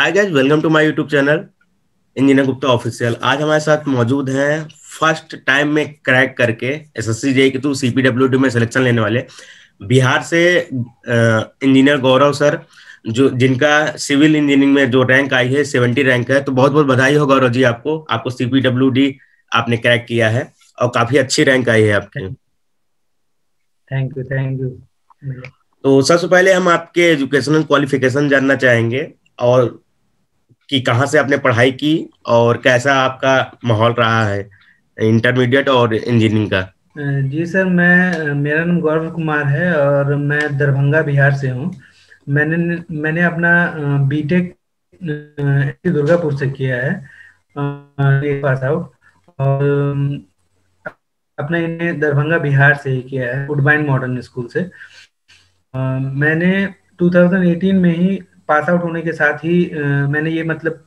Hi guys, welcome to my YouTube channel engineer Gupta official. आज हमारे साथ मौजूद हैं फर्स्ट टाइम में क्रैक करके एसएससी जेई के थ्रू सीपीडब्ल्यूडी में सिलेक्शन लेने वाले बिहार से इंजीनियर गौरव सर, जो जिनका सिविल इंजीनियरिंग में जो रैंक आई है 70 रैंक है। तो बहुत बहुत बधाई हो गौरव जी, आपको सीपीडब्ल्यूडी आपने क्रैक किया है और काफी अच्छी रैंक आई है आपकी। थैंक यू थैंक यू भैया। तो सबसे पहले हम आपके एजुकेशनल क्वालिफिकेशन जानना चाहेंगे और कि कहाँ से आपने पढ़ाई की और कैसा आपका माहौल रहा है इंटरमीडिएट और इंजीनियरिंग का। जी सर, मेरा नाम गौरव कुमार है और मैं दरभंगा बिहार से हूँ। मैंने मैंने अपना बीटेक दुर्गापुर से किया है, पास आउट। और अपना इन्हें दरभंगा बिहार से ही किया है, वुडबाइन मॉडर्न स्कूल से। मैंने 2018 में ही पास आउट होने के साथ ही मैंने ये मतलब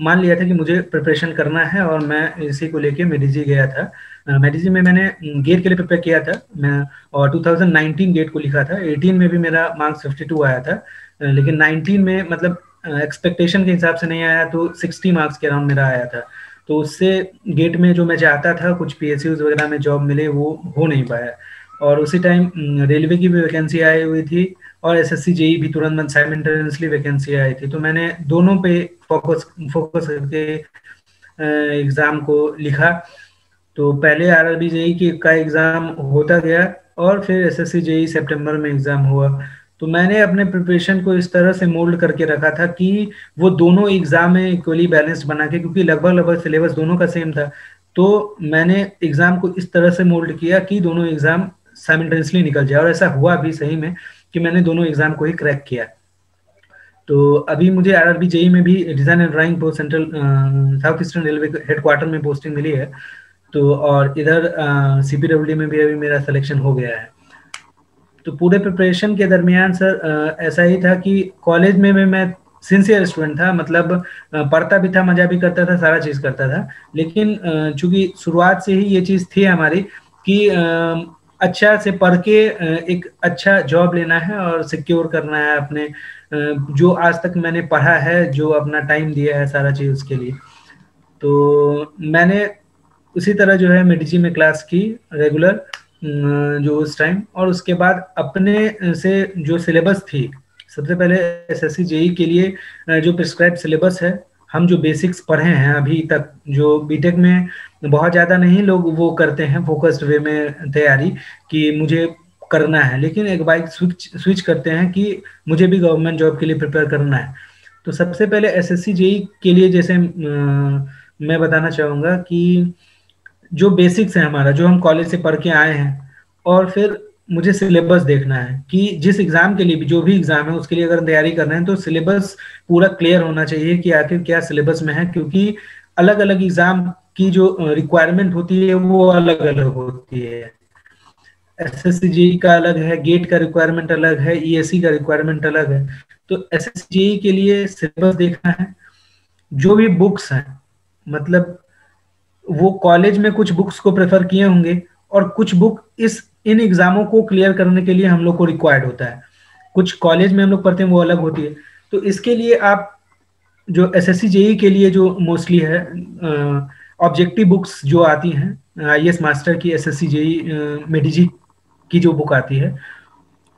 मान लिया था कि मुझे प्रिपरेशन करना है और मैं इसी को लेके मेडिजी गया था। मेडिजी में मैंने गेट के लिए प्रिपेयर किया था मैं, और 2019 गेट को लिखा था। 18 में भी मेरा मार्क्स 52 आया था, लेकिन 19 में मतलब एक्सपेक्टेशन के हिसाब से नहीं आया, तो 60 मार्क्स के अराउंड मेरा आया था। तो उससे गेट में जो मैं चाहता था कुछ पीएसयूज वगैरह में जॉब मिले, वो हो नहीं पाया। और उसी टाइम रेलवे की भी वैकेंसी आई हुई थी और एसएससी जेई भी तुरंत साइमल्टेनियसली वैकेंसी आई थी। तो मैंने दोनों पे फोकस फोकस करके एग्ज़ाम को लिखा। तो पहले आरआरबी जेई का एग्ज़ाम होता गया और फिर एसएससी जेई सितंबर में एग्ज़ाम हुआ। तो मैंने अपने प्रिपरेशन को इस तरह से मोल्ड करके रखा था कि वो दोनों एग्ज़ाम में इक्वली बैलेंस्ड बना के, क्योंकि लगभग लगभग सिलेबस दोनों का सेम था। तो मैंने एग्ज़ाम को इस तरह से मोल्ड किया कि दोनों एग्ज़ाम साइमल्टेनियसली निकल जाए, और ऐसा हुआ भी सही में कि मैंने दोनों एग्ज़ाम को ही क्रैक किया। तो अभी मुझे आरआरबी जेई में भी design and drawing post central south eastern railway headquarter में पोस्टिंग मिली है। तो और इधर सीपीडब्ल्यूडी में भी अभी मेरा सिलेक्शन हो गया है। तो पूरे प्रिपरेशन के दरमियान सर ऐसा ही था कि कॉलेज में भी मैं सिंसियर स्टूडेंट था, मतलब पढ़ता भी था, मजा भी करता था, सारा चीज़ करता था। लेकिन चूंकि शुरुआत से ही ये चीज़ थी हमारी कि अच्छा से पढ़ के एक अच्छा जॉब लेना है और सिक्योर करना है अपने जो आज तक मैंने पढ़ा है, जो अपना टाइम दिया है सारा चीज़ उसके लिए। तो मैंने उसी तरह जो है मेडिजी में क्लास की रेगुलर जो उस टाइम, और उसके बाद अपने से जो सिलेबस थी, सबसे पहले एसएससी जेई के लिए जो प्रिस्क्राइब सिलेबस है, हम जो बेसिक्स पढ़े हैं अभी तक, जो बीटेक में बहुत ज़्यादा नहीं लोग वो करते हैं फोकस्ड वे में तैयारी कि मुझे करना है, लेकिन एक बाइक स्विच करते हैं कि मुझे भी गवर्नमेंट जॉब के लिए प्रिपेयर करना है। तो सबसे पहले एसएससी जेई के लिए जैसे मैं बताना चाहूँगा कि जो बेसिक्स है हमारा, जो हम कॉलेज से पढ़ के आए हैं, और फिर मुझे सिलेबस देखना है कि जिस एग्जाम के लिए भी, जो भी एग्जाम है उसके लिए अगर तैयारी कर रहे हैं तो सिलेबस पूरा क्लियर होना चाहिए कि आखिर क्या सिलेबस में है, क्योंकि अलग अलग एग्जाम की जो रिक्वायरमेंट होती है वो अलग अलग होती है। एसएससी जेई का अलग है, गेट का रिक्वायरमेंट अलग है, ईएससी का रिक्वायरमेंट अलग है। तो एसएससी जेई के लिए सिलेबस देखना है। जो भी बुक्स हैं, मतलब वो कॉलेज में कुछ बुक्स को प्रेफर किए होंगे और कुछ बुक इस इन एग्जामों को क्लियर करने के लिए हम लोग को रिक्वायर्ड होता है। कुछ कॉलेज में हम लोग पढ़ते हैं वो अलग होती है। तो इसके लिए आप जो एसएससी जेई के लिए जो मोस्टली है ऑब्जेक्टिव बुक्स जो आती हैं, आईएएस मास्टर की, एसएससी जेई मेडिजी की जो बुक आती है,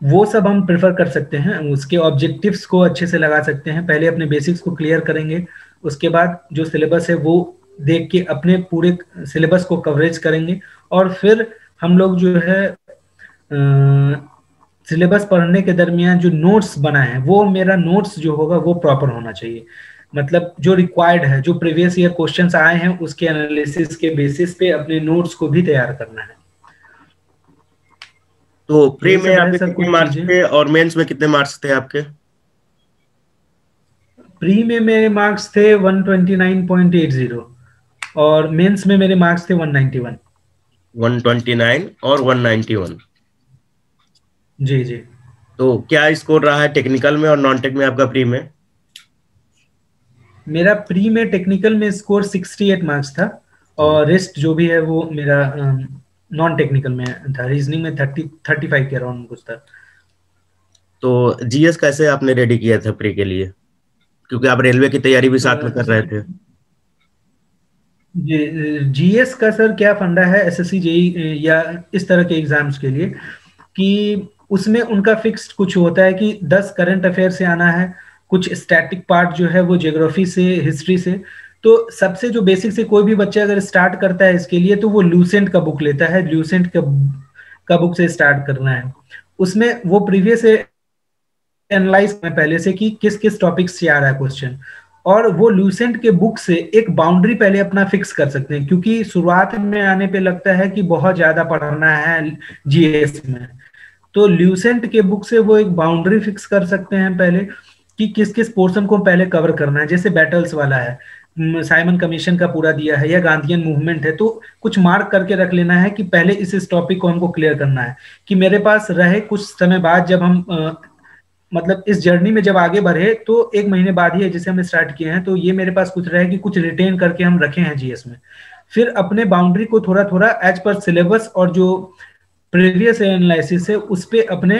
वो सब हम प्रेफर कर सकते हैं। उसके ऑब्जेक्टिव्स को अच्छे से लगा सकते हैं। पहले अपने बेसिक्स को क्लियर करेंगे, उसके बाद जो सिलेबस है वो देख के अपने पूरे सिलेबस को कवरेज करेंगे, और फिर हम लोग जो है सिलेबस पढ़ने के दरमियान जो नोट्स बना है, वो मेरा नोट्स जो होगा वो प्रॉपर होना चाहिए। मतलब जो रिक्वायर्ड है, जो प्रीवियस ईयर क्वेश्चंस आए हैं उसके एनालिसिस के बेसिस पे अपने नोट्स को भी तैयार करना है। तो प्री यही में सब है आपके सर कितने कुछ मार्क्स चीजें। थे और मेंस में कितने मार्क्स थे आपके। प्री में मेरे मार्क्स थे 129.80 और मेंस में मेरे मार्क्स थे 191। 129 और 191। जी जी। तो क्या स्कोर रहा है टेक्निकल में और नॉन टेक में आपका प्री में। मेरा प्री में टेक्निकल में स्कोर 68 मार्क्स था, और रेस्ट जो भी है वो मेरा नॉन टेक्निकल में था। रीजनिंग में 35 के अराउंड कुछ था। तो जीएस कैसे आपने रेडी किया था प्री के लिए। क्योंकि आप रेलवे की तैयारी भी साथ में कर रहे थे। जी, जीएस का सर क्या फंडा है एसएससी जेई या इस तरह के एग्जाम्स के लिए कि उसमें उनका फिक्स्ड कुछ होता है कि 10 करंट अफेयर से आना है, कुछ स्टैटिक पार्ट जो है वो ज्योग्राफी से, हिस्ट्री से। तो सबसे जो बेसिक से कोई भी बच्चा अगर स्टार्ट करता है इसके लिए तो वो लूसेंट का बुक लेता है, लूसेंट का बुक से स्टार्ट करना है। उसमें वो प्रीवियस एनालाइज में पहले से कि किस किस टॉपिक से आ रहा है क्वेश्चन, और वो लूसेंट के बुक से एक बाउंड्री पहले अपना फिक्स कर सकते हैं, क्योंकि शुरुआत में आने पे लगता है कि बहुत ज्यादा पढ़ना है जीएस में। तो ल्यूसेंट के बुक से वो एक बाउंड्री फिक्स कर सकते हैं पहले कि किस किस पोर्शन को पहले कवर करना है। जैसे बैटल्स वाला है, साइमन कमीशन का पूरा दिया है, या गांधीयन मूवमेंट है, तो कुछ मार्क करके रख लेना है कि पहले इस टॉपिक को हमको क्लियर करना है, कि मेरे पास रहे कुछ समय बाद जब हम मतलब इस जर्नी में जब आगे बढ़े तो 1 महीने बाद ही जैसे हम स्टार्ट किए हैं, तो ये मेरे पास कुछ रहे कि कुछ रिटेन करके हम रखे हैं जीएस में। फिर अपने बाउंड्री को थोड़ा थोड़ा एज पर सिलेबस और जो प्रीवियस एनालिसिस है उस पे अपने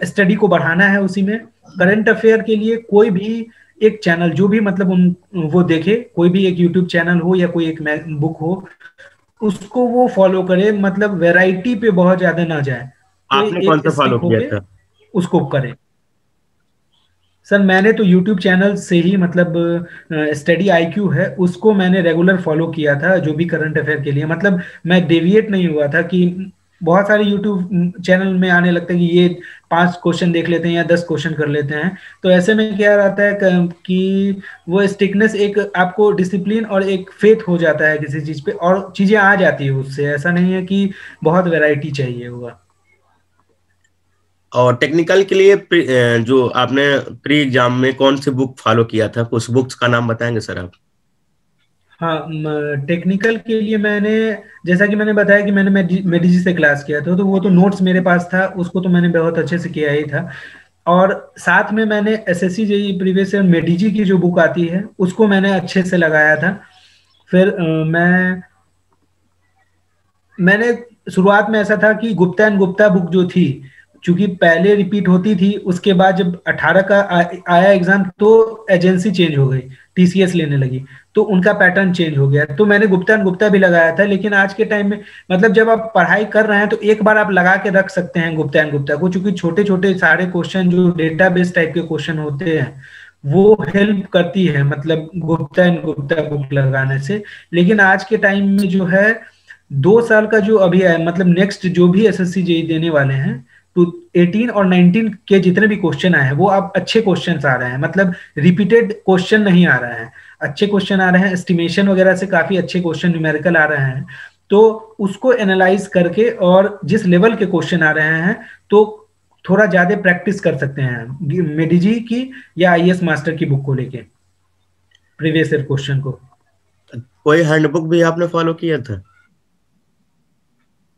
स्टडी को बढ़ाना है। उसी में करंट अफेयर के लिए कोई भी एक चैनल जो भी मतलब वो देखे, कोई भी एक यूट्यूब चैनल हो या कोई एक बुक हो, उसको वो फॉलो करे, मतलब वैरायटी पे बहुत ज्यादा ना जाए, आपने कोई कौन एक सा फॉलो स्टिक किया होके था? उसको करे। सर मैंने तो YouTube चैनल से ही मतलब स्टडी आईक्यू है उसको मैंने रेगुलर फॉलो किया था, जो भी करंट अफेयर के लिए, मतलब मैं डेविएट नहीं हुआ था कि बहुत सारे YouTube चैनल में आने लगता है कि ये 5 क्वेश्चन देख लेते हैं या 10 क्वेश्चन कर लेते हैं। तो ऐसे में क्या रहता है कि वो स्टिकनेस, एक आपको डिसिप्लिन और एक फेथ हो जाता है किसी चीज पे, और चीजें आ जाती है उससे। ऐसा नहीं है कि बहुत वैरायटी चाहिए होगा। और टेक्निकल के लिए जो आपने प्री एग्जाम में कौन सी बुक फॉलो किया था, उस बुक्स का नाम बताएंगे सर आप? हाँ, टेक्निकल के लिए मैंने, जैसा कि मैंने बताया कि मैंने मेडिजी से क्लास किया था, तो वो तो नोट्स मेरे पास था, उसको तो मैंने बहुत अच्छे से किया ही था। और साथ में मैंने एसएससी जेई प्रीवियस ईयर मेडिजी की जो बुक आती है उसको मैंने अच्छे से लगाया था। फिर मैंने शुरुआत में ऐसा था कि गुप्ता एंड गुप्ता बुक जो थी, चूंकि पहले रिपीट होती थी, उसके बाद जब 18 का आया एग्जाम तो एजेंसी चेंज हो गई, टीसीएस लेने लगी, तो उनका पैटर्न चेंज हो गया, तो मैंने गुप्ता एंड गुप्ता भी लगाया था। लेकिन आज के टाइम में मतलब जब आप पढ़ाई कर रहे हैं तो एक बार आप लगा के रख सकते हैं गुप्ता एंड गुप्ता को, चूंकि छोटे छोटे सारे क्वेश्चन जो डेटाबेस टाइप के क्वेश्चन होते हैं वो हेल्प करती है, मतलब गुप्ता एंड गुप्ता बुक लगाने से। लेकिन आज के टाइम में जो है 2 साल का जो अभी है, मतलब नेक्स्ट जो भी एसएससी जेई देने वाले हैं, तो 18 और 19 के जितने भी क्वेश्चन आए हैं वो अब अच्छे क्वेश्चन आ रहे हैं, मतलब रिपीटेड क्वेश्चन नहीं आ रहे हैं, अच्छे क्वेश्चन आ रहे हैं, एस्टिमेशन वगैरह से काफी अच्छे क्वेश्चन न्यूमेरिकल आ रहे हैं। तो उसको एनालाइज करके और जिस लेवल के क्वेश्चन आ रहे हैं तो थोड़ा ज्यादा प्रैक्टिस कर सकते हैं मेडिजी की या आईएएस मास्टर की बुक को लेके, प्रीवियस ईयर क्वेश्चन को। कोई हैंडबुक भी आपने फॉलो किया था?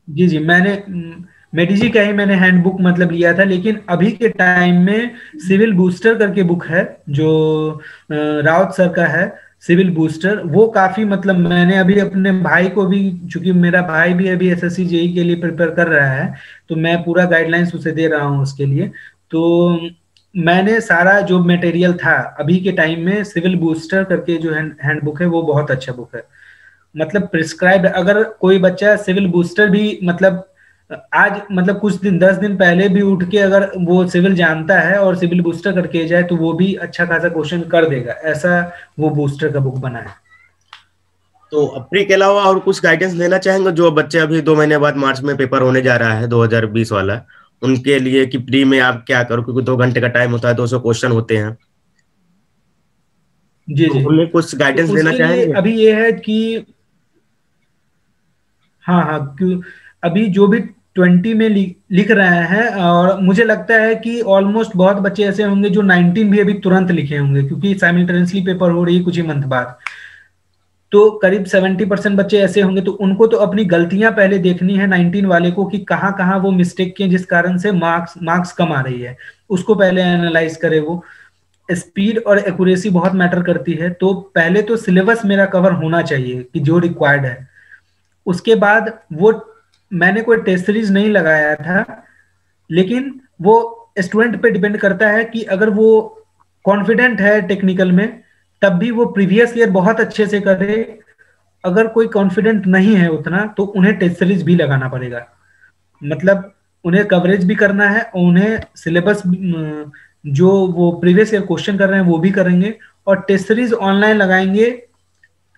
जी जी, मैंने मेडिजी का ही मैंने हैंडबुक मतलब लिया था। लेकिन अभी के टाइम में सिविल बूस्टर करके बुक है जो राउत सर का है, सिविल बूस्टर, वो काफी मतलब मैंने अभी अपने भाई को भी, चूंकि मेरा भाई भी अभी एसएससी जेई के लिए प्रिपेयर कर रहा है, तो मैं पूरा गाइडलाइंस उसे दे रहा हूँ उसके लिए। तो मैंने सारा जो मटेरियल था अभी के टाइम में, सिविल बूस्टर करके जो हैंडबुक है वो बहुत अच्छा बुक है, मतलब प्रिस्क्राइब। अगर कोई बच्चा सिविल बूस्टर भी मतलब आज मतलब कुछ दिन 10 दिन पहले भी उठ के अगर वो सिविल जानता है और सिविल बूस्टर करके जाए तो वो भी अच्छा खासा क्वेश्चन कर देगा, ऐसा वो बूस्टर का बुक बना है। तो प्री के अलावा और कुछ गाइडेंस देना चाहेंगे जो बच्चे अभी 2 महीने बाद मार्च में पेपर होने जा रहा है 2020 वाला, उनके लिए कि प्री में आप क्या करो, क्योंकि 2 घंटे का टाइम होता है, 200 क्वेश्चन होते हैं, जी तो जी, उन्हें कुछ तो गाइडेंस देना उसके लिए चाहेंगे? अभी ये है कि हाँ हाँ, क्यों अभी जो भी 20 में लिख रहे हैं, और मुझे लगता है कि ऑलमोस्ट बहुत बच्चे ऐसे होंगे जो 19 भी अभी तुरंत लिखे होंगे, क्योंकि साइमल्टेनियसली पेपर हो रही है कुछ ही मंथ बाद। तो करीब 70% बच्चे ऐसे होंगे, तो उनको तो अपनी गलतियां पहले देखनी है 19 वाले को कि कहाँ कहाँ वो मिस्टेक किए जिस कारण से मार्क्स कम आ रही है, उसको पहले एनालाइज करे वो। स्पीड और एक्यूरेसी बहुत मैटर करती है, तो पहले तो सिलेबस मेरा कवर होना चाहिए कि जो रिक्वायर्ड है। उसके बाद वो, मैंने कोई टेस्ट सीरीज नहीं लगाया था, लेकिन वो स्टूडेंट पे डिपेंड करता है कि अगर वो कॉन्फिडेंट है टेक्निकल में, तब भी वो प्रीवियस ईयर बहुत अच्छे से करे। अगर कोई कॉन्फिडेंट नहीं है उतना, तो उन्हें टेस्ट सीरीज भी लगाना पड़ेगा। मतलब उन्हें कवरेज भी करना है, और उन्हें सिलेबस जो वो प्रीवियस ईयर क्वेश्चन कर रहे हैं वो भी करेंगे, और टेस्ट सीरीज ऑनलाइन लगाएंगे।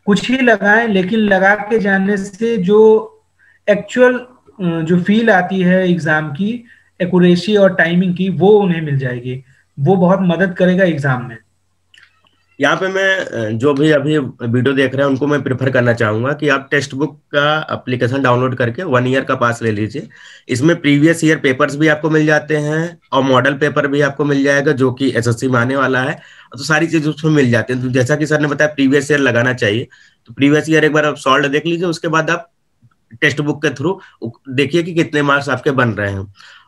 कुछ ही लगाएं, लेकिन लगा के जाने से जो एक्चुअल जो फील आती है एग्जाम की, एक्यूरेसी और टाइमिंग की, वो उन्हें मिल जाएगी। वो बहुत मदद करेगा एग्जाम में। यहाँ पे मैं जो भी अभी वीडियो देख रहे हैं उनको मैं प्रेफर करना चाहूंगा कि आप टेक्स्ट बुक का एप्लीकेशन डाउनलोड करके 1 ईयर का पास ले लीजिए। इसमें प्रीवियस ईयर पेपर्स भी आपको मिल जाते हैं और मॉडल पेपर भी आपको मिल जाएगा जो कि एसएससी में आने वाला है। तो सारी चीजें उसमें मिल जाती हैं। तो जैसा कि सर ने बताया प्रीवियस ईयर लगाना चाहिए, तो प्रीवियस ईयर एक बार आप सॉल्व देख लीजिए, उसके बाद आप टेक्स्ट बुक के थ्रू देखिए कि कितने मार्क्स आपके बन रहे हैं,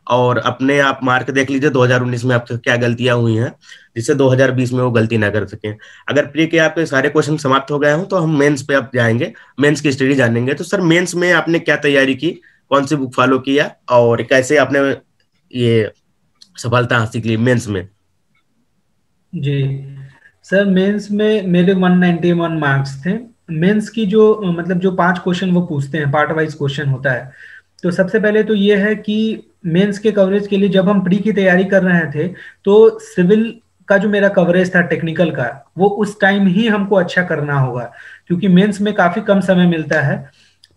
और अपने आप मार्क देख लीजिए 2019 में आपसे क्या गलतियां हुई हैं जिससे 2020 में वो गलती ना कर सकें। अगर प्री के आपके सारे क्वेश्चन समाप्त हो गए हों तो हम मेंस पे आप जाएंगे, मेंस की स्टडी जानेंगे। तो सर मेंस में आपने क्या तैयारी की, कौन सी बुक फॉलो किया और कैसे आपने ये सफलता हासिल की मेंस में? जी सर, मेंस में मेरे 191 मार्क्स थे। मेंस की जो मतलब जो 5 क्वेश्चन वो पूछते हैं, पार्ट वाइज क्वेश्चन होता है। तो सबसे पहले तो ये है कि मेंस के कवरेज के लिए जब हम प्री की तैयारी कर रहे थे, तो सिविल का जो मेरा कवरेज था टेक्निकल का, वो उस टाइम ही हमको अच्छा करना होगा, क्योंकि मेंस में काफी कम समय मिलता है।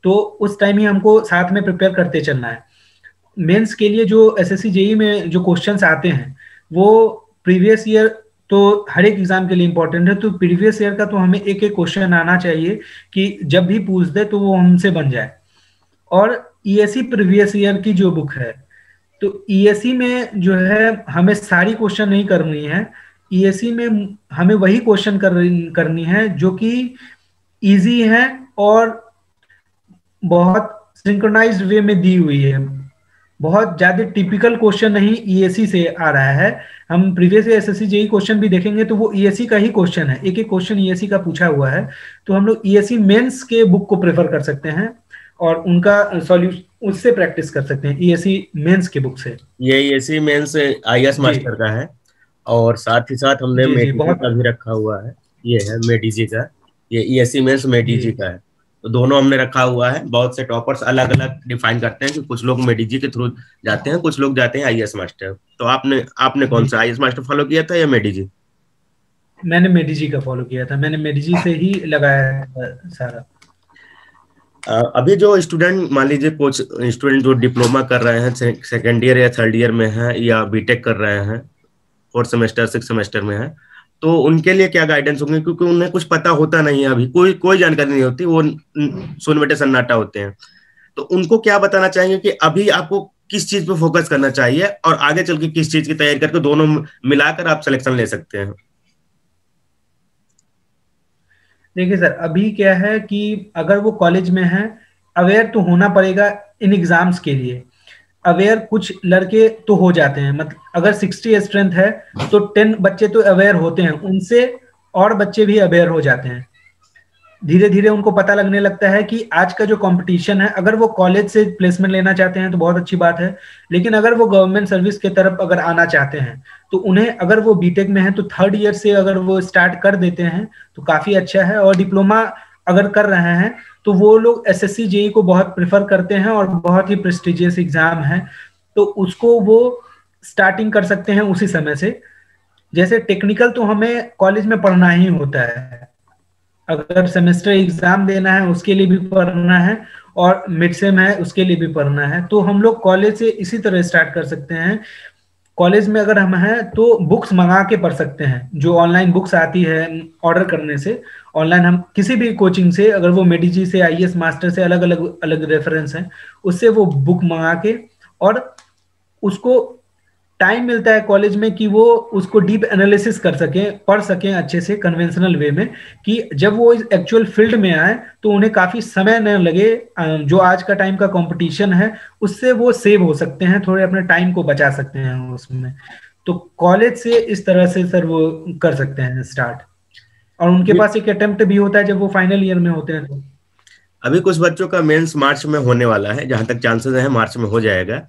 तो उस टाइम ही हमको साथ में प्रिपेयर करते चलना है। मेंस के लिए जो एसएससी जेई में जो क्वेश्चंस आते हैं, वो प्रीवियस ईयर तो हर एक एग्जाम के लिए इंपॉर्टेंट है। तो प्रीवियस ईयर का तो हमें एक एक क्वेश्चन आना चाहिए कि जब भी पूछ दे तो वो हमसे बन जाए। और ईएससी प्रीवियस ईयर की जो बुक है, तो ईएससी में जो है हमें सारी क्वेश्चन नहीं करनी है। ईएससी में हमें वही क्वेश्चन करनी है जो कि इजी है और बहुत सिंक्रोनाइज्ड वे में दी हुई है। बहुत ज्यादा टिपिकल क्वेश्चन नहीं ईएससी से आ रहा है। हम प्रीवियस एसएससी जेई क्वेश्चन भी देखेंगे तो वो ईएससी का ही क्वेश्चन है, एक एक क्वेश्चन ईएससी का पूछा हुआ है। तो हम लोग ईएससी मेंस के बुक को प्रेफर कर सकते हैं और उनका सॉल्यूशन उससे प्रैक्टिस कर सकते हैं, ईएससी मेंस के बुक से। ये ईएससी मेंस आईएएस मास्टर का है, और साथ ही साथ हमने जी जी, मेडिजी बहुत का भी रखा हुआ है। ये है मेडिजी का, ये ईएससी मेंस मेडिजी जी। का है। तो दोनों हमने रखा हुआ है। बहुत से टॉपर्स अलग अलग डिफाइन करते हैं कि कुछ लोग मेडिजी के थ्रू जाते हैं, कुछ लोग जाते हैं आईएएस मास्टर। तो आपने आपने कौन जी, सा आईएएस मास्टर फॉलो किया था या मेडिजी? मैंने मेडिजी का फॉलो किया था, मैंने मेडिजी से ही लगाया था सारा। अभी जो स्टूडेंट मान लीजिए कुछ स्टूडेंट जो डिप्लोमा कर रहे हैं, सेकेंड ईयर या थर्ड ईयर में हैं, या बीटेक कर रहे हैं, 4th सेमेस्टर 6th सेमेस्टर में है, तो उनके लिए क्या गाइडेंस होंगे? क्योंकि उन्हें कुछ पता होता नहीं है, अभी कोई कोई जानकारी नहीं होती, वो सुन बेटे सन्नाटा होते हैं। तो उनको क्या बताना चाहेंगे कि अभी आपको किस चीज पे फोकस करना चाहिए और आगे चल के किस चीज की तैयारी करके दोनों मिलाकर आप सिलेक्शन ले सकते हैं? देखिए सर, अभी क्या है कि अगर वो कॉलेज में है, अवेयर तो होना पड़ेगा इन एग्जाम्स के लिए। अवेयर कुछ लड़के तो हो जाते हैं, मतलब अगर 60 स्ट्रेंथ है तो 10 बच्चे तो अवेयर होते हैं, उनसे और बच्चे भी अवेयर हो जाते हैं। धीरे धीरे उनको पता लगने लगता है कि आज का जो कंपटीशन है, अगर वो कॉलेज से प्लेसमेंट लेना चाहते हैं तो बहुत अच्छी बात है, लेकिन अगर वो गवर्नमेंट सर्विस की तरफ अगर आना चाहते हैं तो उन्हें, अगर वो बीटेक में है तो 3rd ईयर से अगर वो स्टार्ट कर देते हैं तो काफी अच्छा है। और डिप्लोमा अगर कर रहे हैं तो वो लोग एसएससी जेई को बहुत प्रेफर करते हैं और बहुत ही प्रेस्टिजियस एग्जाम है, तो उसको वो स्टार्टिंग कर सकते हैं उसी समय से। जैसे टेक्निकल तो हमें कॉलेज में पढ़ना ही होता है, अगर सेमेस्टर एग्जाम देना है उसके लिए भी पढ़ना है, और मिड सेम है उसके लिए भी पढ़ना है। तो हम लोग कॉलेज से इसी तरह स्टार्ट कर सकते हैं। कॉलेज में अगर हम हैं तो बुक्स मंगा के पढ़ सकते हैं, जो ऑनलाइन बुक्स आती है ऑर्डर करने से। ऑनलाइन हम किसी भी कोचिंग से, अगर वो मेडिजी से, आईएएस मास्टर से, अलग अलग अलग रेफरेंस हैं, उससे वो बुक मंगा के, और उसको टाइम मिलता है कॉलेज में कि वो उसको डीप एनालिसिस कर सकें, पढ़ सकें अच्छे से कन्वेंशनल वे में, कि जब वो एक्चुअल फील्ड में आए तो उन्हें काफी समय न लगे। जो आज का टाइम का कंपटीशन है उससे वो सेव हो सकते हैं, थोड़े अपने टाइम को बचा सकते हैं उसमें। तो कॉलेज से इस तरह से सर वो कर सकते हैं स्टार्ट, और उनके पास एक अटेम्प्ट भी होता है जब वो फाइनल ईयर में होते हैं। तो अभी कुछ बच्चों का मेंस मार्च में होने वाला है, जहां तक चांसेस है मार्च में हो जाएगा।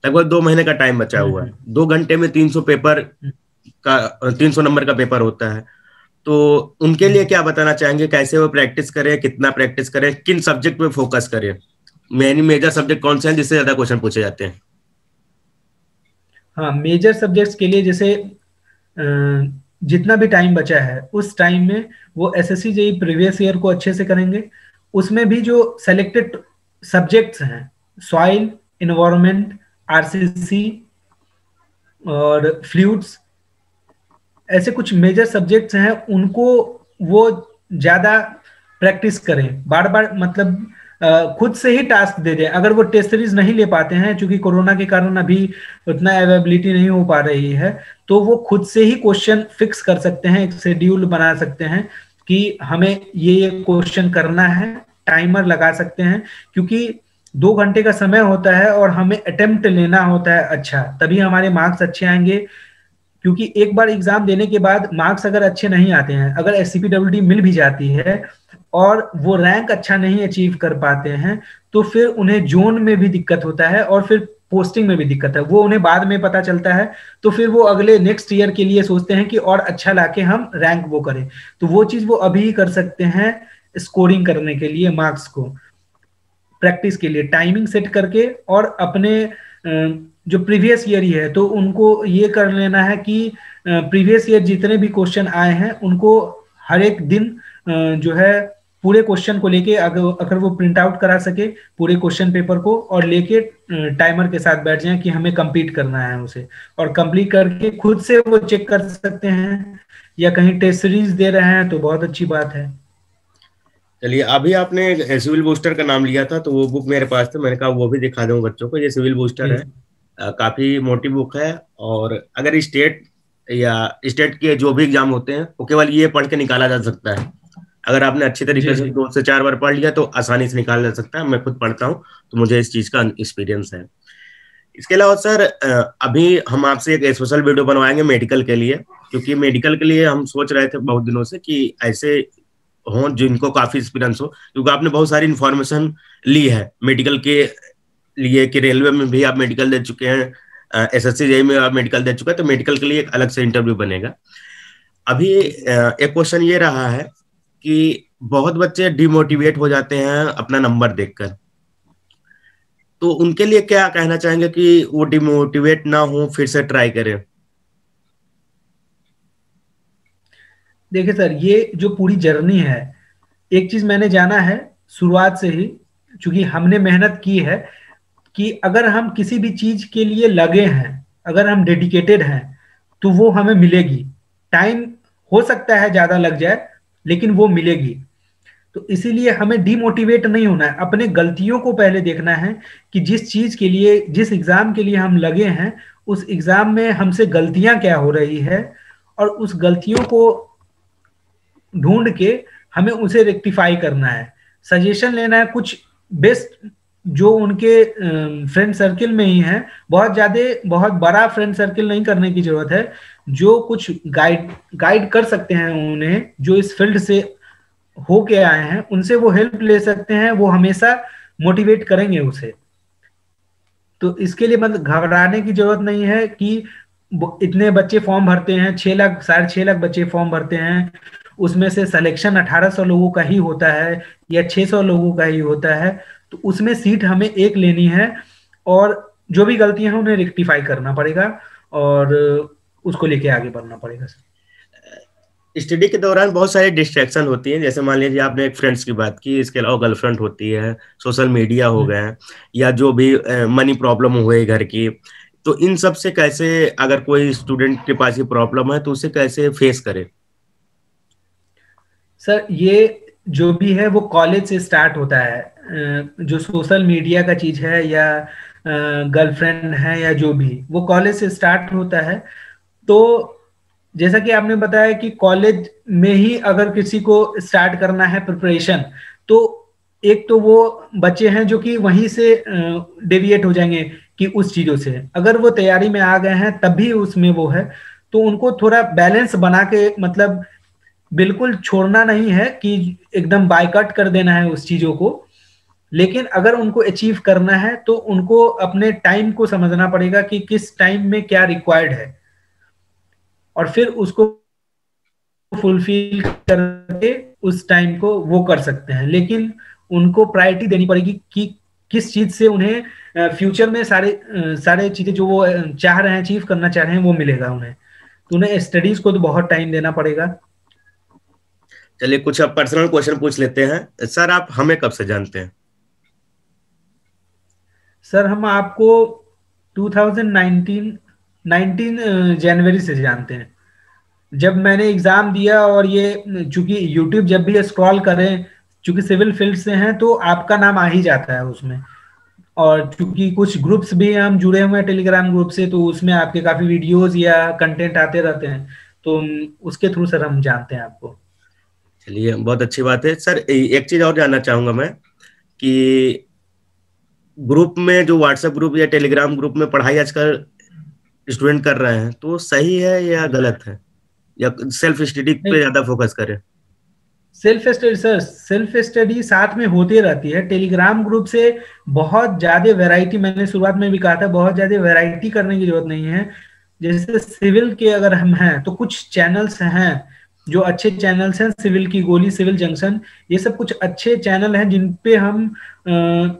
लगभग 2 महीने का टाइम बचा हुआ है। 2 घंटे में 300 पेपर का 300 नंबर का पेपर होता है, तो उनके लिए क्या बताना चाहेंगे, कैसे वो प्रैक्टिस करें, कितना प्रैक्टिस करें, किन सब्जेक्ट पे फोकस करें, मेजर सब्जेक्ट कौन से हैं जिससे ज्यादा क्वेश्चन पूछे जाते हैं? हाँ, मेजर सब्जेक्ट्स के लिए जैसे जितना भी टाइम बचा है उस टाइम में वो एसएससी जेईई प्रीवियस ईयर को अच्छे से करेंगे। उसमें भी जो सेलेक्टेड सब्जेक्ट्स हैं, सॉइल, इन्वायरमेंट, आरसीसी और फ्लूइड्स, ऐसे कुछ मेजर सब्जेक्ट्स हैं, उनको वो ज्यादा प्रैक्टिस करें बार बार, मतलब खुद से ही टास्क दे दें। अगर वो टेस्ट सीरीज नहीं ले पाते हैं, क्योंकि कोरोना के कारण अभी उतना अवेलेबिलिटी नहीं हो पा रही है, तो वो खुद से ही क्वेश्चन फिक्स कर सकते हैं, एक शेड्यूल बना सकते हैं कि हमें ये क्वेश्चन करना है, टाइमर लगा सकते हैं, क्योंकि 2 घंटे का समय होता है और हमें अटेम्प्ट लेना होता है अच्छा, तभी हमारे मार्क्स अच्छे आएंगे। क्योंकि एक बार एग्जाम देने के बाद मार्क्स अगर अच्छे नहीं आते हैं, अगर एससीपीडब्ल्यूडी मिल भी जाती है और वो रैंक अच्छा नहीं अचीव कर पाते हैं, तो फिर उन्हें जोन में भी दिक्कत होता है और फिर पोस्टिंग में भी दिक्कत है, वो उन्हें बाद में पता चलता है। तो फिर वो अगले नेक्स्ट ईयर के लिए सोचते हैं कि और अच्छा लाके हम रैंक वो करें। तो वो चीज वो अभी कर सकते हैं स्कोरिंग करने के लिए, मार्क्स को प्रैक्टिस के लिए टाइमिंग सेट करके, और अपने जो प्रीवियस ईयर ही है तो उनको ये कर लेना है कि प्रीवियस ईयर जितने भी क्वेश्चन आए हैं उनको हर एक दिन जो है पूरे क्वेश्चन को लेके, अगर वो प्रिंट आउट करा सके पूरे क्वेश्चन पेपर को, और लेके टाइमर के साथ बैठ जाएं कि हमें कंप्लीट करना है उसे, और कंप्लीट करके खुद से वो चेक कर सकते हैं, या कहीं टेस्ट सीरीज दे रहे हैं तो बहुत अच्छी बात है। चलिए, अभी आपने सिविल बूस्टर का नाम लिया था, तो वो बुक मेरे पास था, मैंने कहा वो भी दिखा दूं बच्चों को। ये सिविल बूस्टर जी है, काफी मोटी बुक है। और अगर स्टेट के जो भी एग्जाम होते हैं वो केवल ये पढ़ के निकाला जा सकता है। अगर आपने अच्छी तरीके जी से जी 2 से 4 बार पढ़ लिया तो आसानी से निकाल जा सकता है। मैं खुद पढ़ता हूँ तो मुझे इस चीज का एक्सपीरियंस है। इसके अलावा सर, अभी हम आपसे एक स्पेशल वीडियो बनवाएंगे मेडिकल के लिए, क्योंकि मेडिकल के लिए हम सोच रहे थे बहुत दिनों से कि ऐसे हों जिनको काफी एक्सपीरियंस हो, क्योंकि आपने बहुत सारी इन्फॉर्मेशन ली है मेडिकल के लिए, कि रेलवे में भी आप मेडिकल दे चुके हैं, एसएससी जेईई में आप मेडिकल दे चुके हैं, तो मेडिकल के लिए एक अलग से इंटरव्यू बनेगा। अभी एक क्वेश्चन ये रहा है कि बहुत बच्चे डिमोटिवेट हो जाते हैं अपना नंबर देखकर, तो उनके लिए क्या कहना चाहेंगे कि वो डिमोटिवेट ना हो, फिर से ट्राई करें? देखिए सर, ये जो पूरी जर्नी है, एक चीज मैंने जाना है शुरुआत से ही, क्योंकि हमने मेहनत की है, कि अगर हम किसी भी चीज के लिए लगे हैं, अगर हम डेडिकेटेड हैं, तो वो हमें मिलेगी। टाइम हो सकता है ज्यादा लग जाए, लेकिन वो मिलेगी। तो इसीलिए हमें डिमोटिवेट नहीं होना है, अपने गलतियों को पहले देखना है कि जिस चीज के लिए, जिस एग्जाम के लिए हम लगे हैं, उस एग्जाम में हमसे गलतियां क्या हो रही है, और उस गलतियों को ढूंढ के हमें उसे रेक्टिफाई करना है। सजेशन लेना है कुछ बेस्ट, जो उनके फ्रेंड सर्किल में ही है, बहुत बड़ा फ्रेंड सर्किल नहीं करने की जरूरत है, जो कुछ गाइड कर सकते हैं उन्हें, जो इस फील्ड से होके आए हैं, उनसे वो हेल्प ले सकते हैं, वो हमेशा मोटिवेट करेंगे उसे। तो इसके लिए मतलब घबराने की जरूरत नहीं है कि इतने बच्चे फॉर्म भरते हैं, 6 लाख 6.5 लाख बच्चे फॉर्म भरते हैं, उसमें से सिलेक्शन 1800 लोगों का ही होता है या 600 लोगों का ही होता है, तो उसमें सीट हमें एक लेनी है, और जो भी गलतियां हैं उन्हें रेक्टिफाई करना पड़ेगा, और उसको लेके आगे बढ़ना पड़ेगा। स्टडी के दौरान बहुत सारी डिस्ट्रैक्शन होती हैं, जैसे मान लीजिए आपने एक फ्रेंड्स की बात की, इसके अलावा गर्लफ्रेंड होती है, सोशल मीडिया हो गए, या जो भी मनी प्रॉब्लम हुए घर की। तो इन सब से कैसे, अगर कोई स्टूडेंट के पास ये प्रॉब्लम है तो उसे कैसे फेस करे? सर, ये जो भी है वो कॉलेज से स्टार्ट होता है। जो सोशल मीडिया का चीज है, या गर्लफ्रेंड है, या जो भी, वो कॉलेज से स्टार्ट होता है। तो जैसा कि आपने बताया कि कॉलेज में ही अगर किसी को स्टार्ट करना है प्रिपरेशन, तो एक तो वो बच्चे हैं जो कि वहीं से डेविएट हो जाएंगे कि उस चीजों से, अगर वो तैयारी में आ गए हैं तब भी उसमें वो है, तो उनको थोड़ा बैलेंस बना के, मतलब बिल्कुल छोड़ना नहीं है कि एकदम बायकट कर देना है उस चीजों को, लेकिन अगर उनको अचीव करना है तो उनको अपने टाइम को समझना पड़ेगा कि किस टाइम में क्या रिक्वायर्ड है। और फिर उसको फुलफिल करके उस टाइम को वो कर सकते हैं। लेकिन उनको प्रायोरिटी देनी पड़ेगी कि किस चीज से उन्हें फ्यूचर में सारे चीजें जो वो चाह रहे हैं, अचीव करना चाह रहे हैं, वो मिलेगा उन्हें। तो उन्हें स्टडीज को तो बहुत टाइम देना पड़ेगा। चलिए कुछ अब पर्सनल क्वेश्चन पूछ लेते हैं। सर आप हमें कब से जानते हैं? सर हम आपको 2019 जनवरी से जानते हैं। जब मैंने एग्जाम दिया, और ये चूंकि यूट्यूब जब भी स्क्रॉल करें, चूंकि सिविल फील्ड से हैं तो आपका नाम आ ही जाता है उसमें। और चूंकि कुछ ग्रुप्स भी हम जुड़े हुए हैं टेलीग्राम ग्रुप से, तो उसमें आपके काफी वीडियोस या कंटेंट आते रहते हैं, तो उसके थ्रू सर हम जानते हैं आपको। चलिए बहुत अच्छी बात है। सर एक चीज और जानना चाहूंगा मैं कि ग्रुप में जो व्हाट्सएप ग्रुप या टेलीग्राम ग्रुप में पढ़ाई आजकल स्टूडेंट कर रहे हैं, तो सही है या गलत है, या सेल्फ स्टडी पे ज्यादा फोकस करें? Self study sir, self study साथ में होती रहती है। टेलीग्राम ग्रुप से बहुत ज्यादा वैरायटी, मैंने शुरुआत में भी कहा था, बहुत ज्यादा वैरायटी करने की जरूरत नहीं है। जैसे सिविल के अगर हम हैं तो कुछ चैनल्स हैं जो अच्छे चैनल्स हैं, सिविल की गोली, सिविल जंक्शन, ये सब कुछ अच्छे चैनल हैं जिन पे हम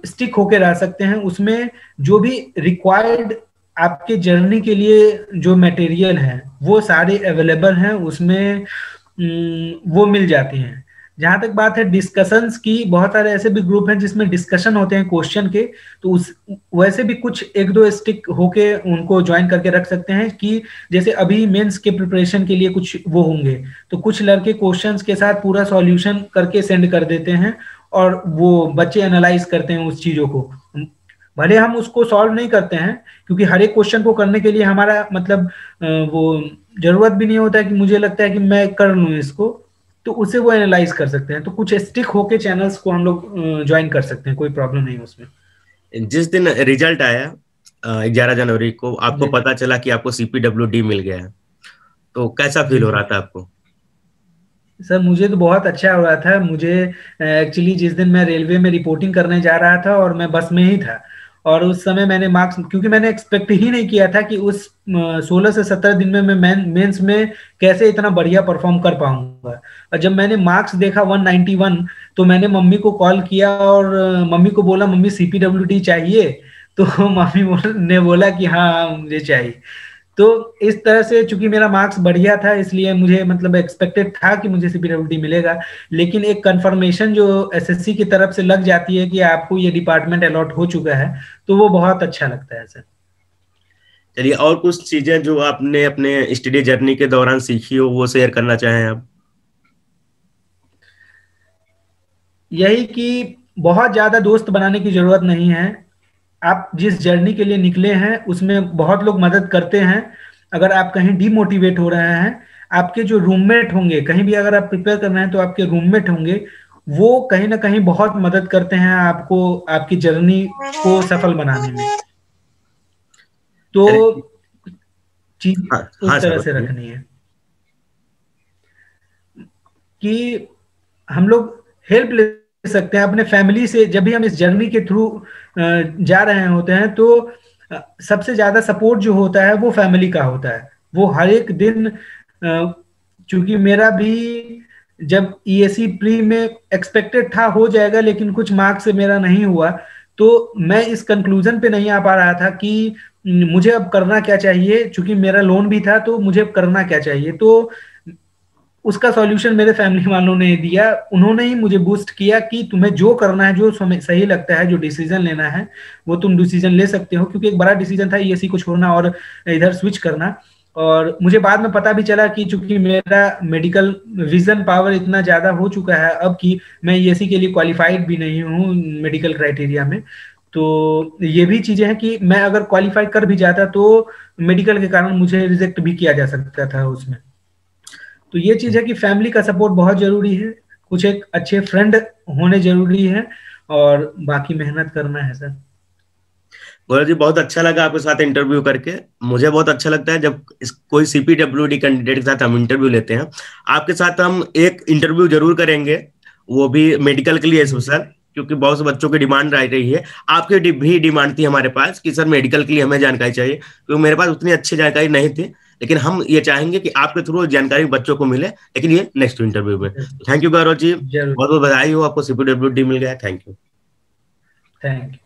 स्टिक होके रह सकते हैं। उसमें जो भी रिक्वायर्ड आपके जर्नी के लिए जो मटेरियल है वो सारे अवेलेबल हैं उसमें, वो मिल जाती हैं। जहां तक बात है डिस्कशंस की, बहुत सारे ऐसे भी ग्रुप हैं जिसमें डिस्कशन होते हैं क्वेश्चन के, तो उस वैसे भी कुछ एक दो स्टिक होके उनको ज्वाइन करके रख सकते हैं कि जैसे अभी मेंस के प्रिपरेशन के लिए कुछ वो होंगे, तो कुछ लड़के क्वेश्चंस के साथ पूरा सॉल्यूशन करके सेंड कर देते हैं और वो बच्चे एनालाइज करते हैं उस चीजों को। भले हम उसको सॉल्व नहीं करते हैं, क्योंकि हर एक क्वेश्चन को करने के लिए हमारा मतलब वो जरूरत भी नहीं होता है कि मुझे लगता है कि मैं कर लूँ इसको, तो उसे वो एनालाइज कर सकते हैं। तो कुछ स्टिक होके चैनल्स को हम लोग ज्वाइन कर सकते हैं, कोई प्रॉब्लम नहीं है उसमें। जिस दिन रिजल्ट आया 11 जनवरी को, आपको पता चला कि आपको CPWD मिल गया है, तो कैसा फील हो रहा था आपको? सर मुझे तो बहुत अच्छा हो रहा था। मुझे एक्चुअली जिस दिन मैं रेलवे में रिपोर्टिंग करने जा रहा था और मैं बस में ही था, और उस समय मैंने मार्क्स, क्योंकि मैंने एक्सपेक्ट ही नहीं किया था कि उस 16 से 17 दिन में मैं मेंस में कैसे इतना बढ़िया परफॉर्म कर पाऊंगा। और जब मैंने मार्क्स देखा 191, तो मैंने मम्मी को कॉल किया और मम्मी को बोला मम्मी CPWD चाहिए, तो मम्मी ने बोला कि हाँ मुझे चाहिए। तो इस तरह से चूंकि मेरा मार्क्स बढ़िया था, इसलिए मुझे मतलब एक्सपेक्टेड था कि मुझे CPWD मिलेगा। लेकिन एक कंफर्मेशन जो SSC की तरफ से लग जाती है कि आपको ये डिपार्टमेंट अलॉट हो चुका है, तो वो बहुत अच्छा लगता है सर। चलिए और कुछ चीजें जो आपने अपने स्टडी जर्नी के दौरान सीखी हो, वो शेयर करना चाहें आप? यही कि बहुत ज्यादा दोस्त बनाने की जरूरत नहीं है। आप जिस जर्नी के लिए निकले हैं उसमें बहुत लोग मदद करते हैं। अगर आप कहीं डिमोटिवेट हो रहे हैं, आपके जो रूममेट होंगे, कहीं भी अगर आप प्रिपेयर कर रहे हैं तो आपके रूममेट होंगे, वो कहीं ना कहीं बहुत मदद करते हैं आपको आपकी जर्नी को सफल बनाने में। तो चीज हाँ हाँ उस सर तरह से बताइए। रखनी है कि हम लोग हेल्प ले सकते हैं अपने फैमिली से। जब भी हम इस जर्नी के थ्रू जा रहे होते हैं, तो सबसे ज्यादा सपोर्ट जो होता है वो फैमिली का होता है। वो हर एक दिन, चूंकि मेरा भी जब ESE प्री में एक्सपेक्टेड था हो जाएगा, लेकिन कुछ मार्क्स से मेरा नहीं हुआ, तो मैं इस कंक्लूजन पे नहीं आ पा रहा था कि मुझे अब करना क्या चाहिए। चूंकि मेरा लोन भी था, तो मुझे अब करना क्या चाहिए, तो उसका सॉल्यूशन मेरे फैमिली वालों ने दिया। उन्होंने ही मुझे बूस्ट किया कि तुम्हें जो करना है, जो सही लगता है, जो डिसीजन लेना है वो तुम डिसीजन ले सकते हो। क्योंकि एक बड़ा डिसीजन था ESE को छोड़ना और इधर स्विच करना। और मुझे बाद में पता भी चला कि चूंकि मेरा मेडिकल विजन पावर इतना ज्यादा हो चुका है अब कि मैं ESE के लिए क्वालिफाइड भी नहीं हूँ मेडिकल क्राइटेरिया में। तो ये भी चीजें हैं कि मैं अगर क्वालिफाई कर भी जाता तो मेडिकल के कारण मुझे रिजेक्ट भी किया जा सकता था उसमें। तो ये चीज है कि फैमिली का सपोर्ट बहुत जरूरी है, कुछ एक अच्छे फ्रेंड होने जरूरी है, और बाकी मेहनत करना है सर। गौरव जी बहुत अच्छा लगा आपके साथ इंटरव्यू करके। मुझे बहुत अच्छा लगता है जब कोई CPWD कैंडिडेट के साथ हम इंटरव्यू लेते हैं। आपके साथ हम एक इंटरव्यू जरूर करेंगे, वो भी मेडिकल के लिए स्पेशल। क्योंकि बहुत से बच्चों की डिमांड रह रही है, आपकी भी डिमांड थी हमारे पास कि सर मेडिकल के लिए हमें जानकारी चाहिए, क्योंकि मेरे पास उतनी अच्छी जानकारी नहीं थी, लेकिन हम ये चाहेंगे कि आपके थ्रू जानकारी बच्चों को मिले, लेकिन ये नेक्स्ट इंटरव्यू में। थैंक यू गौरव जी, बहुत बहुत बधाई हो आपको CPWD मिल गया। Thank you. Thank you.